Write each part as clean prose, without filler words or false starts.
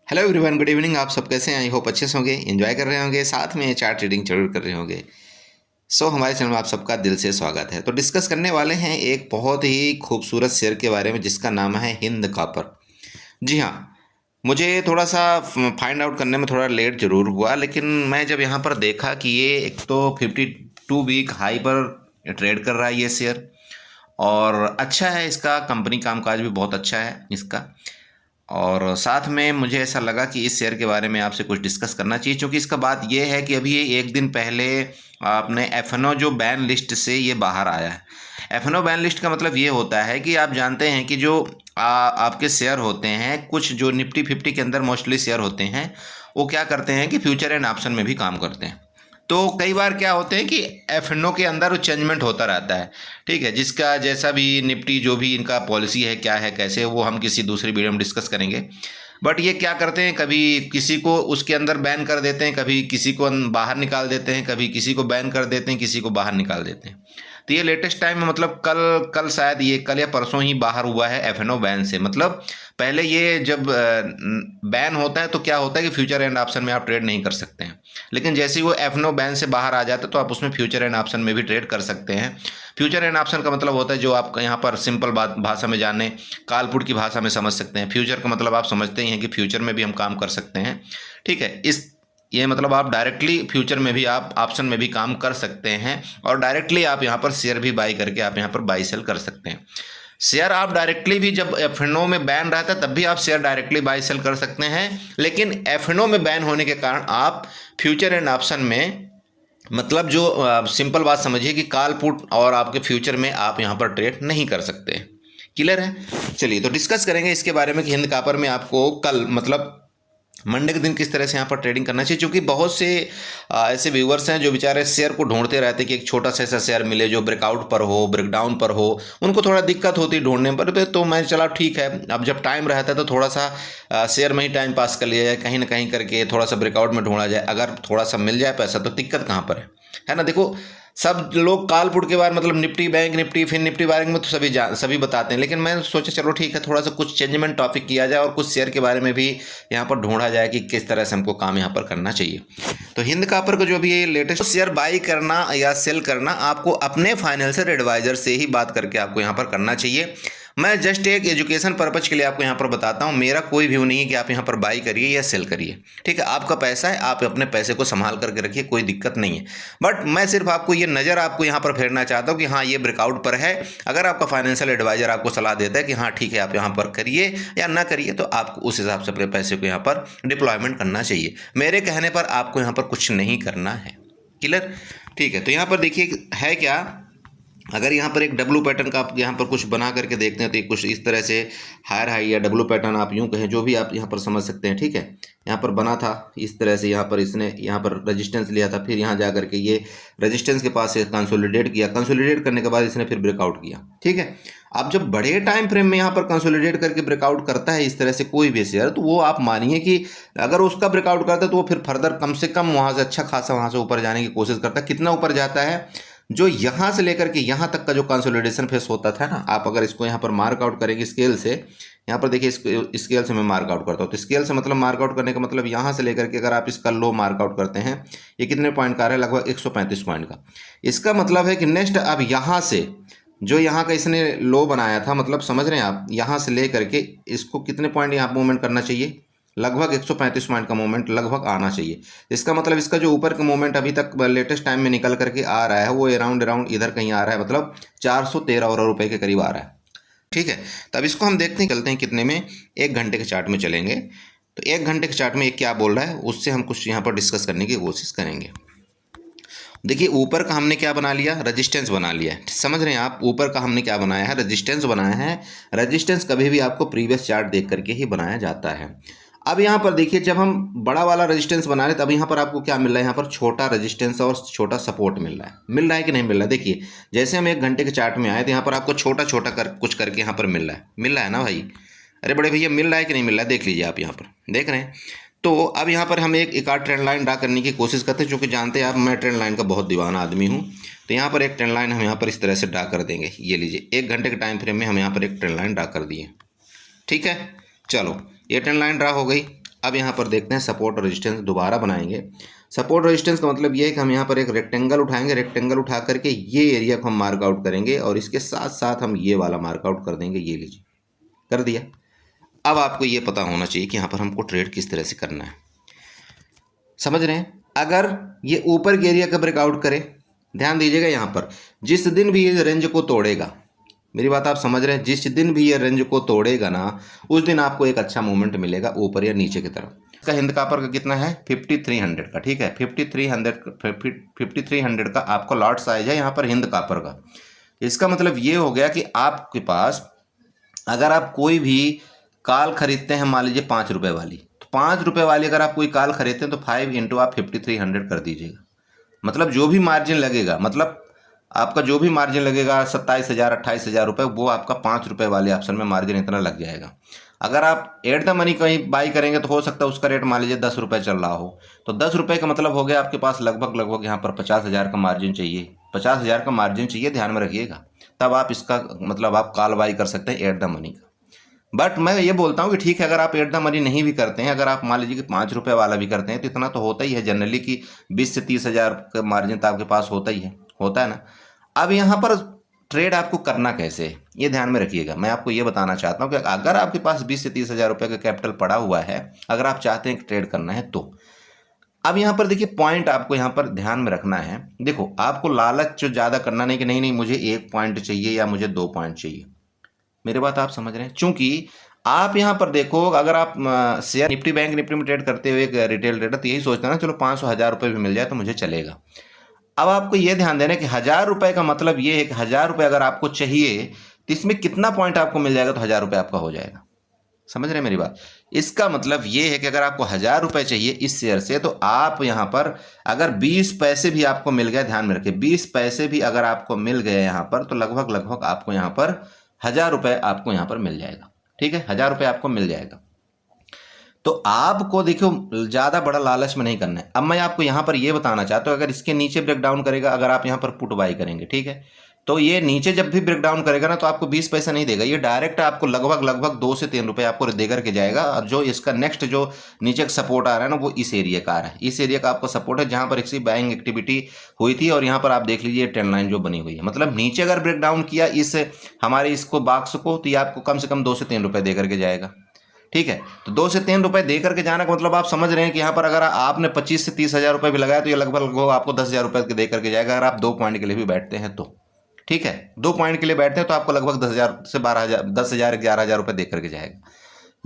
Hello everyone, good evening. आप सब कैसे हैं? आई होप अच्छे से होंगे, एंजॉय कर रहे होंगे, साथ में चार्ट ट्रेडिंग जरूर कर रहे होंगे। हमारे चैनल में आप सबका दिल से स्वागत है। तो डिस्कस करने वाले हैं एक बहुत ही खूबसूरत शेयर के बारे में जिसका नाम है हिंद कॉपर। जी हाँ, मुझे थोड़ा सा फाइंड आउट करने में थोड़ा लेट ज़रूर हुआ, लेकिन मैं जब यहाँ पर देखा कि ये एक तो 52 वीक हाई पर ट्रेड कर रहा है ये शेयर, और अच्छा है, इसका कंपनी कामकाज भी बहुत अच्छा है इसका। और साथ में मुझे ऐसा लगा कि इस शेयर के बारे में आपसे कुछ डिस्कस करना चाहिए, क्योंकि इसका बात ये है कि अभी ये एक दिन पहले आपने एफ जो बैन लिस्ट से ये बाहर आया है। एफ बैन लिस्ट का मतलब ये होता है कि आप जानते हैं कि जो आपके शेयर होते हैं, कुछ जो निफ्टी 50 के अंदर मोस्टली शेयर होते हैं, वो क्या करते हैं कि फ्यूचर एंड ऑप्शन में भी काम करते हैं। तो कई बार क्या होते हैं कि एफ के अंदर वो चेंजमेंट होता रहता है। ठीक है, जिसका जैसा भी निफ्टी जो भी इनका पॉलिसी है, क्या है, कैसे, वो हम किसी दूसरी वीडियो में डिस्कस करेंगे। बट ये क्या करते हैं, कभी किसी को उसके अंदर बैन कर देते हैं, कभी किसी को बाहर निकाल देते हैं, कभी किसी को बैन कर देते हैं, किसी को बाहर निकाल देते हैं। तो ये लेटेस्ट टाइम में, मतलब कल कल शायद ये कल या परसों ही बाहर हुआ है एफ बैन से। मतलब पहले ये जब बैन होता है तो क्या होता है कि फ्यूचर एंड ऑप्शन में आप ट्रेड नहीं कर सकते हैं, लेकिन जैसे ही वो एफ बैन से बाहर आ जाता है तो आप उसमें फ्यूचर एंड ऑप्शन में भी ट्रेड कर सकते हैं। फ्यूचर एंड ऑप्शन का मतलब होता है, जो आप यहाँ पर सिंपल बात भाषा में जाने, कालपुट की भाषा में समझ सकते हैं। फ्यूचर का मतलब आप समझते ही हैं कि फ्यूचर में भी हम काम कर सकते हैं। ठीक है, ये मतलब आप डायरेक्टली फ्यूचर में भी, आप ऑप्शन में भी काम कर सकते हैं, और डायरेक्टली आप यहाँ पर शेयर भी बाई करके आप यहाँ पर बाई सेल कर सकते हैं। शेयर आप डायरेक्टली भी, जब एफ में बैन रहता है तब भी आप शेयर डायरेक्टली बाई सेल कर सकते हैं, लेकिन एफ में बैन होने के कारण आप फ्यूचर एंड ऑप्शन में, मतलब जो सिंपल बात समझिए कि कॉल पुट और आपके फ्यूचर में आप यहाँ पर ट्रेड नहीं कर सकते। क्लियर है? चलिए तो डिस्कस करेंगे इसके बारे में कि हिंद कॉपर में आपको कल, मतलब मंडे के दिन, किस तरह से यहाँ पर ट्रेडिंग करना चाहिए। क्योंकि बहुत से ऐसे व्यूवर्स हैं जो बेचारे शेयर को ढूंढते रहते हैं कि एक छोटा सा ऐसा शेयर मिले जो ब्रेकआउट पर हो, ब्रेकडाउन पर हो। उनको थोड़ा दिक्कत होती है ढूंढने पर। तो मैं चला ठीक है, अब जब टाइम रहता है तो थोड़ा सा शेयर में ही टाइम पास कर लिया जाए, कहीं ना कहीं करके थोड़ा सा ब्रेकआउट में ढूंढा जाए। अगर थोड़ा सा मिल जाए पैसा तो दिक्कत कहाँ पर है ना। देखो, सब लोग कालपुट के बारे, मतलब निफ्टी बैंक निफ्टी फिर निफ्टी बारे में तो सभी बताते हैं, लेकिन मैं सोचा चलो ठीक है, थोड़ा सा कुछ चेंजमेंट टॉपिक किया जाए और कुछ शेयर के बारे में भी यहाँ पर ढूंढा जाए कि किस तरह से हमको काम यहाँ पर करना चाहिए। तो हिंद कॉपर को जो भी ये लेटेस्ट शेयर बाई करना या सेल करना, आपको अपने फाइनेंशियल एडवाइजर से ही बात करके आपको यहाँ पर करना चाहिए। मैं जस्ट एक एजुकेशन पर्पज के लिए आपको यहाँ पर बताता हूँ। मेरा कोई व्यू नहीं है कि आप यहाँ पर बाई करिए या सेल करिए। ठीक है, आपका पैसा है, आप अपने पैसे को संभाल करके रखिए, कोई दिक्कत नहीं है। बट मैं सिर्फ आपको ये नज़र आपको यहाँ पर फेरना चाहता हूँ कि हाँ, ये ब्रेकआउट पर है। अगर आपका फाइनेंशियल एडवाइजर आपको सलाह देता है कि हाँ ठीक है, आप यहाँ पर करिए या ना करिए, तो आपको उस हिसाब से अपने पैसे को यहाँ पर डिप्लॉयमेंट करना चाहिए। मेरे कहने पर आपको यहाँ पर कुछ नहीं करना है। क्लियर? ठीक है, तो यहाँ पर देखिए है क्या, अगर यहाँ पर एक डब्लू पैटर्न का आप यहाँ पर कुछ बना करके देखते हैं तो ये कुछ इस तरह से हायर हाई या डब्लू पैटर्न आप यूँ कहें, जो भी आप यहाँ पर समझ सकते हैं। ठीक है, यहाँ पर बना था इस तरह से, यहाँ पर इसने यहाँ पर रेजिस्टेंस लिया था, फिर यहाँ जा करके ये रेजिस्टेंस के पास से कंसोलिडेट किया, कंसोलिडेट करने के बाद इसने फिर ब्रेकआउट किया। ठीक है, अब जब बड़े टाइम फ्रेम में यहाँ पर कंसोलिडेट करके ब्रेकआउट करता है इस तरह से कोई भी शेयर, तो वो आप मानिए कि अगर उसका ब्रेकआउट करता है तो वो फिर फर्दर कम से कम वहाँ से अच्छा खासा वहाँ से ऊपर जाने की कोशिश करता है। कितना ऊपर जाता है, जो यहाँ से लेकर के यहाँ तक का जो कंसोलिडेशन फेस होता था ना, आप अगर इसको यहाँ पर मार्क आउट करेंगे स्केल से, यहाँ पर देखिए स्केल से मैं मार्क आउट करता हूँ। तो स्केल से मतलब मार्क आउट करने का मतलब यहाँ से लेकर के अगर आप इसका लो मार्क आउट करते हैं, ये कितने पॉइंट का आ रहा है, लगभग 135 पॉइंट का। इसका मतलब है कि नेक्स्ट अब यहाँ से जो यहाँ का इसने लो बनाया था, मतलब समझ रहे हैं आप, यहाँ से ले करके इसको कितने पॉइंट यहाँ मूवमेंट करना चाहिए, लगभग 135 पॉइंट का मूवमेंट लगभग आना चाहिए। इसका मतलब इसका जो ऊपर का मूवमेंट अभी तक लेटेस्ट टाइम में निकल करके आ रहा है, वो अराउंड इधर कहीं आ रहा है, मतलब 413 और रुपए के करीब आ रहा है। ठीक है, तब इसको हम देखते हैं, चलते हैं कितने में, 1 घंटे के चार्ट में चलेंगे। तो 1 घंटे के चार्ट में ये क्या बोल रहा है, उससे हम कुछ यहाँ पर डिस्कस करने की कोशिश करेंगे। देखिए, ऊपर का हमने क्या बना लिया, रेजिस्टेंस बना लिया है। समझ रहे हैं आप, ऊपर का हमने क्या बनाया है, रेजिस्टेंस बनाया है। रेजिस्टेंस कभी भी आपको प्रीवियस चार्ट देख करके ही बनाया जाता है। अब यहाँ पर देखिए, जब हम बड़ा वाला रेजिस्टेंस बना रहे तब यहाँ पर आपको क्या मिल रहा है, यहाँ पर छोटा रेजिस्टेंस और छोटा सपोर्ट मिल रहा है कि नहीं मिल रहा है। देखिए, जैसे हम 1 घंटे के चार्ट में आए तो यहाँ पर आपको छोटा छोटा कुछ करके यहाँ पर मिल रहा है ना भाई। अरे बड़े भैया, मिल रहा है कि नहीं मिल रहा है, देख लीजिए, आप यहाँ पर देख रहे हैं। तो अब यहाँ पर हम एक आध ट्रेंड लाइन ड्रा करने की कोशिश करते हैं, क्योंकि जानते हैं आप, मैं ट्रेंड लाइन का बहुत दीवाना आदमी हूँ। तो यहाँ पर एक ट्रेंड लाइन हम यहाँ पर इस तरह से ड्रा कर देंगे। ये लीजिए, 1 घंटे के टाइम फ्रेम में हम यहाँ पर एक ट्रेंड लाइन ड्रा कर दिए। ठीक है, चलो ये ट्रेंड लाइन ड्रा हो गई। अब यहाँ पर देखते हैं सपोर्ट और रेजिस्टेंस दोबारा बनाएंगे। सपोर्ट रेजिस्टेंस का मतलब ये है कि हम यहाँ पर एक रेक्टेंगल उठाएंगे, रेक्टेंगल उठा करके ये एरिया को हम मार्क आउट करेंगे और इसके साथ साथ हम ये वाला मार्क आउट कर देंगे। ये लीजिए, कर दिया। अब आपको ये पता होना चाहिए कि यहाँ पर हमको ट्रेड किस तरह से करना है, समझ रहे हैं। अगर ये ऊपर के एरिया का ब्रेकआउट करे, ध्यान दीजिएगा यहाँ पर, जिस दिन भी ये रेंज को तोड़ेगा, मेरी बात आप समझ रहे हैं, जिस दिन भी ये रेंज को तोड़ेगा ना, उस दिन आपको एक अच्छा मूवमेंट मिलेगा ऊपर या नीचे की तरफ। इसका हिंद कापर का कितना है 5300 का, ठीक है, 5300 का आपको लॉट साइज है यहाँ पर हिंद कापर का। इसका मतलब ये हो गया कि आपके पास अगर आप कोई भी कॉल खरीदते हैं, मान लीजिए 5 रुपये वाली, तो 5 रुपये वाली अगर आप कोई कॉल खरीदते हैं तो 5 इंटू आप 5300 कर दीजिएगा। मतलब जो भी मार्जिन लगेगा, मतलब आपका जो भी मार्जिन लगेगा 27,000 28,000 रुपये, वो आपका 5 रुपये वाले ऑप्शन में मार्जिन इतना लग जाएगा। अगर आप एट द मनी कहीं बाई करेंगे तो हो सकता है उसका रेट मान लीजिए 10 रुपये चल रहा हो, तो 10 रुपये का मतलब हो गया आपके पास लगभग यहाँ पर 50,000 का मार्जिन चाहिए, 50,000 का मार्जिन चाहिए, ध्यान में रखिएगा। तब आप इसका मतलब आप कॉल बाई कर सकते हैं एट द मनी का। बट मैं ये बोलता हूँ कि ठीक है, अगर आप एट द मनी नहीं भी करते हैं, अगर आप मान लीजिए कि 5 रुपये वाला भी करते हैं, तो इतना तो होता ही है जनरली कि 20 से 30,000 का मार्जिन तो आपके पास होता ही है, होता है ना। अब यहाँ पर ट्रेड आपको करना कैसे है, ये ध्यान में रखिएगा। मैं आपको ये बताना चाहता हूँ कि अगर आपके पास 20 से 30,000 रुपये का कैपिटल पड़ा हुआ है, अगर आप चाहते हैं कि ट्रेड करना है, तो अब यहाँ पर देखिए पॉइंट आपको यहाँ पर ध्यान में रखना है। देखो, आपको लालच जो ज़्यादा करना नहीं कि नहीं मुझे 1 पॉइंट चाहिए या मुझे 2 पॉइंट चाहिए, मेरी बात आप समझ रहे हैं। चूंकि आप यहाँ पर देखो, अगर आप शेयर निफ्टी बैंक निफ्टी में ट्रेड करते हुए एक रिटेल ट्रेडर तो यही सोचता है ना, चलो 500-1000 रुपये भी मिल जाए तो मुझे चलेगा। अब आपको ये ध्यान देना है कि 1000 रुपये का मतलब ये है कि 1000 रुपये अगर आपको चाहिए तो इसमें कितना पॉइंट आपको मिल जाएगा, तो 1000 रुपये आपका हो जाएगा। समझ रहे हैं मेरी बात। इसका मतलब ये है कि अगर आपको 1000 रुपये चाहिए इस शेयर से, तो आप यहाँ पर अगर 20 पैसे भी आपको मिल गए, ध्यान में रखिए 20 पैसे भी अगर आपको मिल गए यहाँ पर, तो लगभग आपको यहाँ पर 1000 रुपये आपको यहाँ पर मिल जाएगा, ठीक है, 1000 रुपये आपको मिल जाएगा। तो आपको देखो ज़्यादा बड़ा लालच में नहीं करना है। अब मैं आपको यहाँ पर ये बताना चाहता हूँ, अगर इसके नीचे ब्रेक डाउन करेगा, अगर आप यहाँ पर पुट बाई करेंगे, ठीक है, तो ये नीचे जब भी ब्रेक डाउन करेगा ना, तो आपको 20 पैसा नहीं देगा, ये डायरेक्ट आपको लगभग 2 से 3 रुपये आपको दे करके जाएगा। और जो इसका नेक्स्ट जो नीचे का सपोर्ट आ रहा है ना, वो इस एरिया का आ रहा है, इस एरिया का आपको सपोर्ट है जहाँ पर इसकी बाइंग एक्टिविटी हुई थी। और यहाँ पर आप देख लीजिए ट्रेंड लाइन जो बनी हुई है, मतलब नीचे अगर ब्रेक डाउन किया इस हमारे इसको बॉक्स को, तो ये आपको कम से कम 2 से 3 रुपये दे करके जाएगा, ठीक है। तो 2 से 3 रुपये दे करके जाने का मतलब आप समझ रहे हैं कि यहाँ पर अगर आपने 25 से 30,000 रुपये भी लगाया तो ये लगभग आपको 10,000 रुपये दे करके जाएगा। अगर आप 2 पॉइंट के लिए भी बैठते हैं तो, ठीक है, 2 पॉइंट के लिए बैठते हैं तो आपको लगभग 10,000 से 12,000 10,000 11,000 रुपये दे करके जाएगा।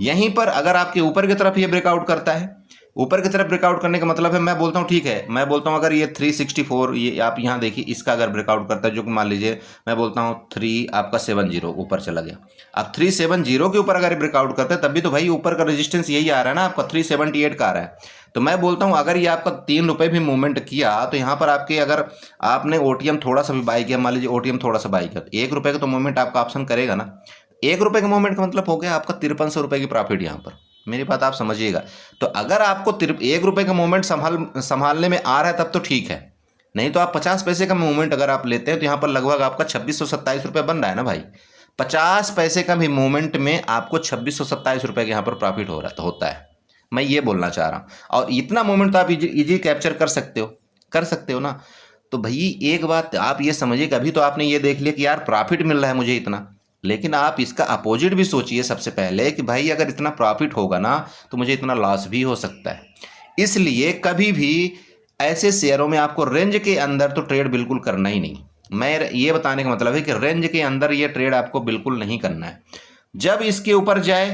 यहीं पर अगर आपके ऊपर की तरफ ये ब्रेकआउट करता है, ऊपर की तरफ ब्रेकआउट करने का मतलब है, मैं बोलता हूँ ठीक है, मैं बोलता हूँ अगर ये 364, ये आप यहाँ देखिए, इसका अगर ब्रेकआउट करता है, जो कि मान लीजिए मैं बोलता हूँ 3 आपका 70 ऊपर चला गया। अब 370 के ऊपर अगर ब्रेकआउट करता है, तब भी तो भाई ऊपर का रेजिस्टेंस यही आ रहा है ना, आपका 378 का आ रहा है। तो मैं बोलता हूँ अगर ये आपका 3 रुपये भी मूवमेंट किया, तो यहाँ पर आपके अगर आपने ओटीएम थोड़ा सा भी बाई किया, मान लीजिए ओटीएम थोड़ा सा बाई किया, तो 1 रुपये का तो मूवमेंट आपका ऑप्शन करेगा ना। 1 रुपये का मूवमेंट का मतलब हो गया आपका 5300 रुपये की प्रॉफिट यहाँ पर, मेरी बात आप समझिएगा। तो अगर आपको 1 रुपये का मूवमेंट संभालने में आ रहा है तब तो ठीक है, नहीं तो आप 50 पैसे का मूवमेंट अगर आप लेते हैं तो यहाँ पर लगभग आपका 2627 रुपये बन रहा है ना भाई। 50 पैसे का भी मूवमेंट में आपको 2627 रुपये के यहाँ पर प्रॉफिट हो रहा होता है, मैं ये बोलना चाह रहा हूँ। और इतना मूवमेंट तो आप इजी कैप्चर कर सकते हो ना। तो भाई एक बात आप ये समझिए कि अभी तो आपने ये देख लिया कि यार प्रॉफिट मिल रहा है मुझे इतना, लेकिन आप इसका अपोजिट भी सोचिए सबसे पहले कि भाई अगर इतना प्रॉफिट होगा ना, तो मुझे इतना लॉस भी हो सकता है। इसलिए कभी भी ऐसे शेयरों में आपको रेंज के अंदर तो ट्रेड बिल्कुल करना ही नहीं। मैं ये बताने का मतलब है कि रेंज के अंदर ये ट्रेड आपको बिल्कुल नहीं करना है। जब इसके ऊपर जाए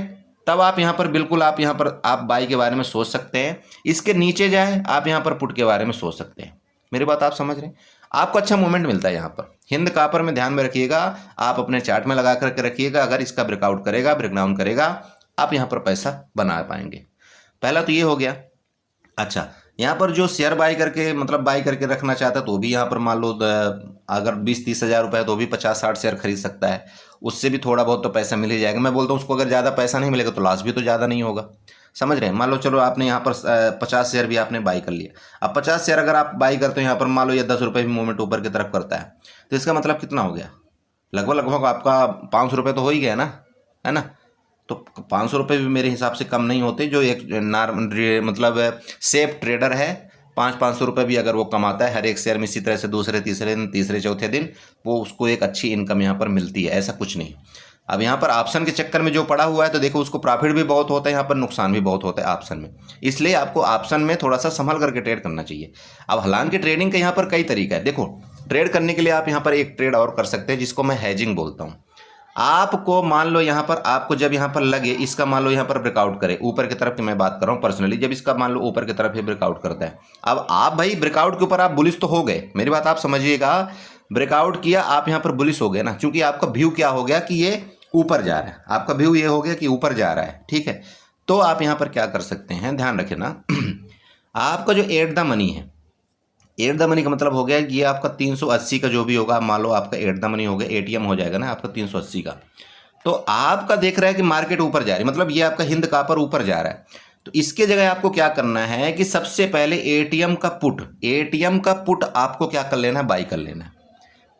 तब आप यहाँ पर बिल्कुल आप यहाँ पर आप बाई के बारे में सोच सकते हैं, इसके नीचे जाए आप यहाँ पर पुट के बारे में सोच सकते हैं। मेरी बात आप समझ रहे हैं। आपको अच्छा मूवमेंट मिलता है यहाँ पर हिंद कापर में, ध्यान में रखिएगा, आप अपने चार्ट में लगा करके रखिएगा। अगर इसका ब्रेकआउट करेगा, ब्रेकडाउन करेगा, आप यहाँ पर पैसा बना पाएंगे। पहला तो ये हो गया। अच्छा, यहाँ पर जो शेयर बाई करके मतलब बाई करके रखना चाहता है तो भी यहाँ पर मान लो अगर 20-30 हज़ार रुपये है तो भी 50-60 शेयर खरीद सकता है, उससे भी थोड़ा बहुत तो पैसा मिल ही जाएगा। मैं बोलता हूँ उसको अगर ज़्यादा पैसा नहीं मिलेगा तो लॉस भी तो ज़्यादा नहीं होगा, समझ रहे हैं। मान लो चलो आपने यहाँ पर 50 शेयर भी आपने बाई कर लिया। अब 50 शेयर अगर आप बाई करते हो यहाँ पर, मान लो ये 10 रुपये भी मूवमेंट ऊपर की तरफ करता है, तो इसका मतलब कितना हो गया, लगभग आपका 500 रुपये तो हो ही गया ना, है ना। तो 500 रुपये भी मेरे हिसाब से कम नहीं होते। जो एक मतलब सेफ ट्रेडर है 500 रुपये भी अगर वो कमाता है हर एक शेयर में, इसी तरह से दूसरे तीसरे दिन, तीसरे चौथे दिन वो उसको एक अच्छी इनकम यहाँ पर मिलती है, ऐसा कुछ नहीं। अब यहाँ पर ऑप्शन के चक्कर में जो पड़ा हुआ है तो देखो उसको प्रॉफिट भी बहुत होता है, यहाँ पर नुकसान भी बहुत होता है ऑप्शन में, इसलिए आपको ऑप्शन में थोड़ा सा संभल करके ट्रेड करना चाहिए। अब हालांकि ट्रेडिंग का यहाँ पर कई तरीका है। देखो ट्रेड करने के लिए आप यहाँ पर एक ट्रेड और कर सकते हैं जिसको मैं हेजिंग बोलता हूँ। आपको मान लो यहाँ पर आपको जब यहाँ पर लगे इसका मान लो यहाँ पर ब्रेकआउट करे ऊपर की तरफ की, मैं बात कर रहा हूँ पर्सनली, जब इसका मान लो ऊपर की तरफ ये ब्रेकआउट करता है, अब आप भाई ब्रेकआउट के ऊपर आप बुलिश तो हो गए, मेरी बात आप समझिएगा, ब्रेकआउट किया आप यहाँ पर बुलिश हो गए ना, क्योंकि आपका व्यू क्या हो गया कि ये ऊपर जा रहा है, आपका व्यू ये हो गया कि ऊपर जा रहा है, ठीक है। तो आप यहाँ पर क्या कर सकते हैं, ध्यान रखें ना आपका जो एट द मनी है, एट द मनी का मतलब हो गया कि ये आपका 380 का जो भी होगा, मान लो आपका एट द मनी हो गया, एटीएम हो जाएगा ना आपका 380 का, तो आपका देख रहा है कि मार्केट ऊपर जा रही है, मतलब ये आपका हिंद कॉपर ऊपर जा रहा है, तो इसके जगह आपको क्या करना है कि सबसे पहले एटीएम का पुट आपको क्या कर लेना है, बाई कर लेना है।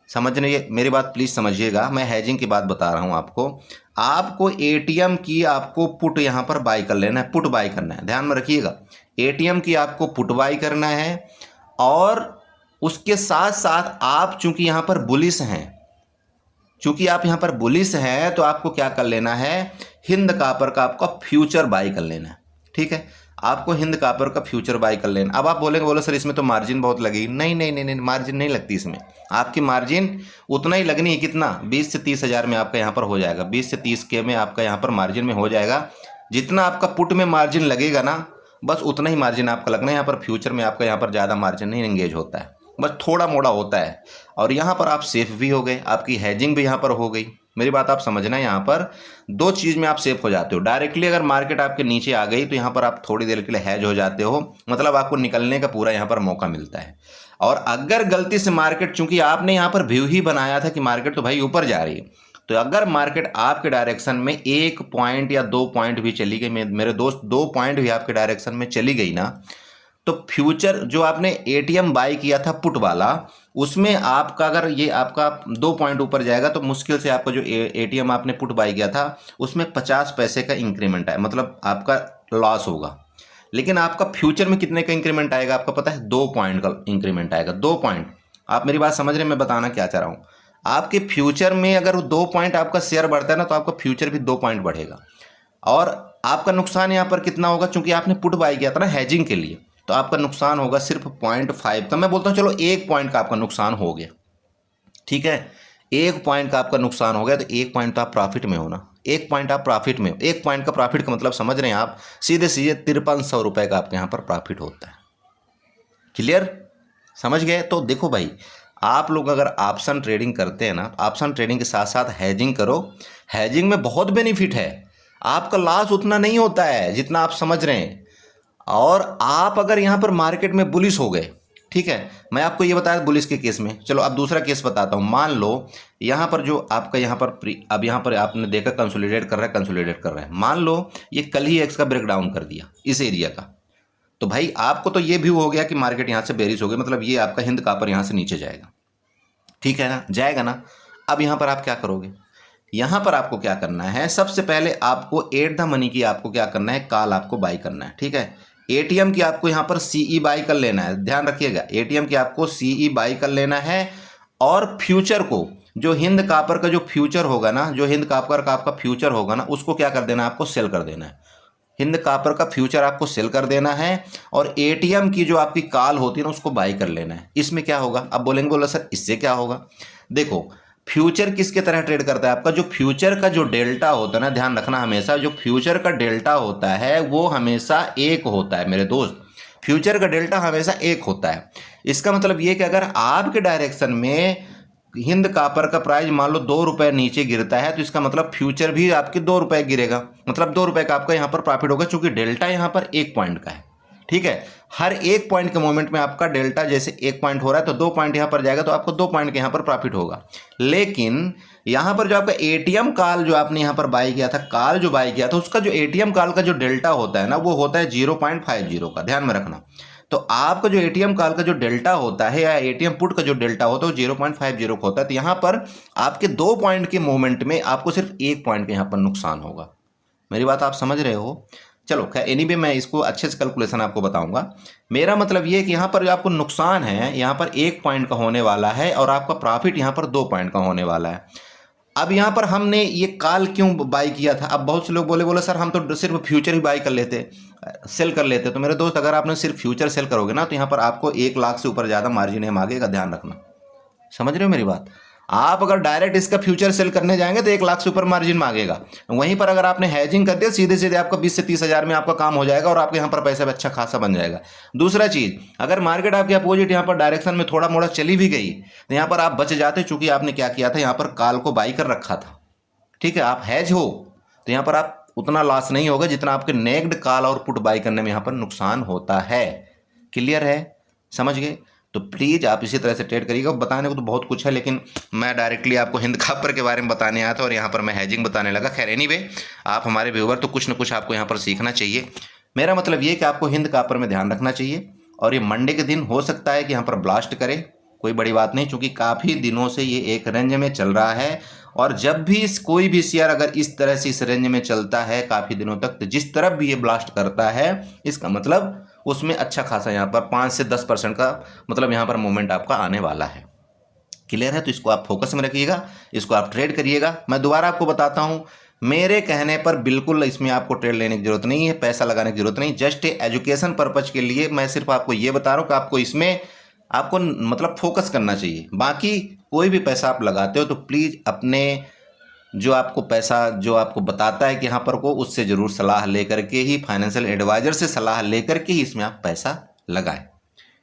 समझने मेरी बात प्लीज समझिएगा, मैं हेजिंग की बात बता रहा हूं आपको एटीएम की आपको पुट यहां पर बाई कर लेना है, पुट बाई करना है, ध्यान में रखिएगा, एटीएम की आपको पुट बाई करना है। और उसके साथ साथ आप चूंकि यहां पर बुलिश हैं, चूंकि आप यहां पर बुलिश हैं तो आपको क्या कर लेना है, हिंद कॉपर का आपका फ्यूचर बाई कर लेना है, ठीक है, आपको हिंद कॉपर का फ्यूचर बाई कर लेना। अब आप बोलो सर इसमें तो मार्जिन बहुत लगेगी, नहीं नहीं नहीं नहीं, मार्जिन नहीं लगती इसमें, आपकी मार्जिन उतना ही लगनी है, कितना 20 से 30 हज़ार में आपका यहाँ पर हो जाएगा, 20 से 30 के में आपका यहाँ पर मार्जिन में हो जाएगा। जितना आपका पुट में मार्जिन लगेगा ना बस उतना ही मार्जिन आपका लगना है, यहाँ पर फ्यूचर में आपका यहाँ पर ज़्यादा मार्जिन नहीं एंगेज होता है, बस थोड़ा मोड़ा होता है। और यहाँ पर आप सेफ भी हो गए, आपकी हेजिंग भी यहाँ पर हो गई। मेरी बात आप समझना, यहाँ पर दो चीज़ में आप सेफ हो जाते हो। डायरेक्टली अगर मार्केट आपके नीचे आ गई तो यहाँ पर आप थोड़ी देर के लिए हैज हो जाते हो, मतलब आपको निकलने का पूरा यहाँ पर मौका मिलता है। और अगर गलती से मार्केट, चूंकि आपने यहाँ पर व्यू ही बनाया था कि मार्केट तो भाई ऊपर जा रही है, तो अगर मार्केट आपके डायरेक्शन में 1 पॉइंट या 2 पॉइंट भी चली गई, मेरे दोस्त 2 पॉइंट भी आपके डायरेक्शन में चली गई ना, तो फ्यूचर जो आपने एटीएम बाई किया था पुट वाला, उसमें आपका अगर ये आपका 2 पॉइंट ऊपर जाएगा तो मुश्किल से आपका जो एटीएम आपने पुट बाई किया था उसमें 50 पैसे का इंक्रीमेंट है, मतलब आपका लॉस होगा। लेकिन आपका फ्यूचर में कितने का इंक्रीमेंट आएगा आपका पता है, 2 पॉइंट का इंक्रीमेंट आएगा, 2 पॉइंट। आप मेरी बात समझ रहे हैं, मैं बताना क्या चाह रहा हूँ, आपके फ्यूचर में अगर 2 पॉइंट आपका शेयर बढ़ता है ना तो आपका फ्यूचर भी 2 पॉइंट बढ़ेगा। और आपका नुकसान यहाँ पर कितना होगा, चूंकि आपने पुट बाई किया था ना हैजिंग के लिए, तो आपका नुकसान होगा सिर्फ 0.5 का। मैं बोलता हूँ चलो 1 पॉइंट का आपका नुकसान हो गया, ठीक है, 1 पॉइंट का आपका नुकसान हो गया, तो 1 पॉइंट तो आप प्रॉफिट में हो ना, 1 पॉइंट आप प्रॉफिट में हो। 1 पॉइंट का प्रॉफिट का मतलब समझ रहे हैं आप, सीधे सीधे 5300 रुपये का आपके यहाँ पर प्रॉफिट होता है। क्लियर, समझ गए। तो देखो भाई, आप लोग अगर ऑप्शन ट्रेडिंग करते हैं ना, ऑप्शन ट्रेडिंग के साथ साथ हैजिंग करो, हैजिंग में बहुत बेनिफिट है, आपका लॉस उतना नहीं होता है जितना आप समझ रहे हैं। और आप अगर यहाँ पर मार्केट में बुलिश हो गए, ठीक है, मैं आपको ये बताया बुलिश के केस में, चलो अब दूसरा केस बताता हूँ। मान लो यहाँ पर जो आपका यहाँ पर अब यहाँ पर आपने देखा कंसोलिडेट कर रहा है, मान लो ये कल ही एक्स का ब्रेकडाउन कर दिया इस एरिया का, तो भाई आपको तो ये भी हो गया कि मार्केट यहाँ से बेरिश हो गई, मतलब ये आपका हिंद कॉपर यहाँ से नीचे जाएगा, ठीक है ना, जाएगा ना। अब यहाँ पर आप क्या करोगे, यहाँ पर आपको क्या करना है, सबसे पहले आपको एट द मनी की आपको क्या करना है, कॉल आपको बाई करना है, ठीक है। एटीएम की आपको यहाँ पर सीई बाई कर लेना है, ध्यान रखिएगा, एटीएम की आपको सीई बाई कर लेना है। और फ्यूचर को, जो हिंद कॉपर का जो फ्यूचर होगा ना, जो हिंद कॉपर का आपका फ्यूचर होगा ना, उसको क्या कर देना है, आपको सेल कर देना है। हिंद कॉपर का फ्यूचर आपको सेल कर देना है, और एटीएम की जो आपकी कॉल होती है ना उसको बाई कर लेना है। इसमें क्या होगा, अब बोला सर इससे क्या होगा, देखो फ्यूचर किसके तरह ट्रेड करता है, आपका जो फ्यूचर का जो डेल्टा होता है ना, ध्यान रखना हमेशा, जो फ्यूचर का डेल्टा होता है वो हमेशा 1 होता है मेरे दोस्त, फ्यूचर का डेल्टा हमेशा 1 होता है। इसका मतलब ये कि अगर आपके डायरेक्शन में हिंद कॉपर का प्राइस मान लो 2 रुपये नीचे गिरता है, तो इसका मतलब फ्यूचर भी आपके 2 रुपये गिरेगा, मतलब 2 रुपये का आपका यहाँ पर प्रॉफिट होगा, चूंकि डेल्टा यहाँ पर 1 पॉइंट का है, ठीक है। हर 1 पॉइंट के मोमेंट में आपका डेल्टा जैसे 1 पॉइंट हो रहा है तो 2 पॉइंट यहाँ पर जाएगा, तो आपको 2 पॉइंट के यहाँ पर प्रॉफिट होगा। लेकिन यहाँ पर जो आपका एटीएम कॉल जो आपने यहाँ पर बाई किया था, कॉल जो बाई किया था, उसका जो एटीएम कॉल का जो डेल्टा होता है ना, वो होता है 0.50 का, ध्यान में रखना। तो आपका जो एटीएम कॉल का जो डेल्टा होता है या एटीएम पुट का जो डेल्टा होता है वो 0.50 का होता है। तो यहाँ पर आपके 2 पॉइंट के मोमेंट में आपको सिर्फ 1 पॉइंट का यहाँ पर नुकसान होगा, मेरी बात आप समझ रहे हो? चलो खैर एनीवे मैं इसको अच्छे से कैलकुलेशन आपको बताऊंगा। मेरा मतलब ये है कि यहाँ पर जो आपको नुकसान है यहाँ पर 1 पॉइंट का होने वाला है और आपका प्रॉफिट यहाँ पर 2 पॉइंट का होने वाला है। अब यहाँ पर हमने ये कॉल क्यों बाई किया था? अब बहुत से लोग बोले सर हम तो सिर्फ फ्यूचर ही बाई कर लेते, सेल कर लेते। तो मेरे दोस्त अगर आपने सिर्फ फ्यूचर सेल करोगे ना तो यहाँ पर आपको 1 लाख से ऊपर ज़्यादा मार्जिन है मांगेगा, ध्यान रखना। समझ रहे हो मेरी बात? आप अगर डायरेक्ट इसका फ्यूचर सेल करने जाएंगे तो 1 लाख से ऊपर मार्जिन मांगेगा। वहीं पर अगर आपने हैजिंग कर दिया सीधे सीधे आपका 20 से 30 हज़ार में आपका काम हो जाएगा और आपके यहाँ पर पैसा भी अच्छा खासा बन जाएगा। दूसरा चीज़, अगर मार्केट आपके अपोजिट यहाँ पर डायरेक्शन में थोड़ा मोड़ा चली भी गई तो यहाँ पर आप बच जाते, चूंकि आपने क्या किया था, यहाँ पर कॉल को बाई कर रखा था। ठीक है, आप हैज हो तो यहाँ पर आप उतना लॉस नहीं होगा जितना आपके नेग्ड कॉल और पुट बाई करने में यहाँ पर नुकसान होता है। क्लियर है? समझ गए? तो प्लीज़ आप इसी तरह से ट्रेड करिएगा। बताने को तो बहुत कुछ है लेकिन मैं डायरेक्टली आपको हिंद कॉपर के बारे में बताने आया था और यहाँ पर मैं हैजिंग बताने लगा। खैर एनीवे, आप हमारे व्यूवर तो कुछ ना कुछ आपको यहाँ पर सीखना चाहिए। मेरा मतलब ये कि आपको हिंद कॉपर में ध्यान रखना चाहिए और ये मंडे के दिन हो सकता है कि यहाँ पर ब्लास्ट करे, कोई बड़ी बात नहीं, क्योंकि काफ़ी दिनों से ये एक रेंज में चल रहा है। और जब भी कोई भी शेयर अगर इस तरह से इस रेंज में चलता है काफ़ी दिनों तक, तो जिस तरफ भी ये ब्लास्ट करता है इसका मतलब उसमें अच्छा खासा यहाँ पर 5 से 10% का मतलब यहाँ पर मूवमेंट आपका आने वाला है। क्लियर है? तो इसको आप फोकस में रखिएगा, इसको आप ट्रेड करिएगा। मैं दोबारा आपको बताता हूँ, मेरे कहने पर बिल्कुल इसमें आपको ट्रेड लेने की जरूरत नहीं है, पैसा लगाने की जरूरत नहीं। जस्ट एजुकेशन पर्पज के लिए मैं सिर्फ आपको ये बता रहा हूँ कि आपको इसमें आपको मतलब फोकस करना चाहिए। बाकी कोई भी पैसा आप लगाते हो तो प्लीज़ अपने जो आपको पैसा जो आपको बताता है कि यहाँ पर को, उससे ज़रूर सलाह लेकर के ही, फाइनेंशियल एडवाइजर से सलाह लेकर के ही इसमें आप पैसा लगाएं।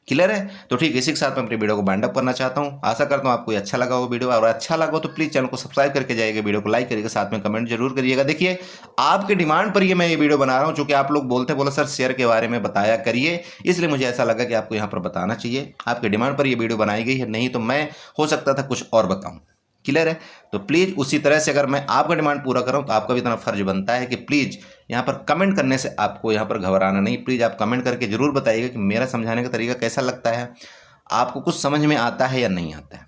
क्लियर है? तो ठीक इसी के साथ मैं अपनी वीडियो को बाइंड अप करना चाहता हूँ। आशा करता हूँ आपको अच्छा लगा वो वीडियो, और अच्छा लगा तो प्लीज़ चैनल को सब्सक्राइब करके जाइएगा, वीडियो को लाइक करिएगा, साथ में कमेंट जरूर करिएगा। देखिए आपके डिमांड पर ये मैं ये वीडियो बना रहा हूँ, क्योंकि आप लोग बोले सर शेयर के बारे में बताया करिए, इसलिए मुझे ऐसा लगा कि आपको यहाँ पर बताना चाहिए। आपके डिमांड पर ये वीडियो बनाई गई है, नहीं तो मैं हो सकता था कुछ और बताऊँ। क्लियर है? तो प्लीज़ उसी तरह से अगर मैं आपका डिमांड पूरा कर रहा हूँ तो आपका भी इतना फर्ज बनता है कि प्लीज़ यहाँ पर कमेंट करने से आपको यहाँ पर घबराना नहीं। प्लीज़ आप कमेंट करके ज़रूर बताइएगा कि मेरा समझाने का तरीका कैसा लगता है, आपको कुछ समझ में आता है या नहीं आता है।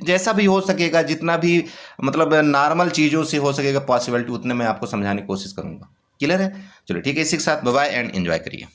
जैसा भी हो सकेगा, जितना भी मतलब नॉर्मल चीज़ों से हो सकेगा पॉसिबिलिटी, उतने मैं आपको समझाने की कोशिश करूँगा। क्लियर है? चलो ठीक है, इसी के साथ बाय बाय एंड एंजॉय करिए।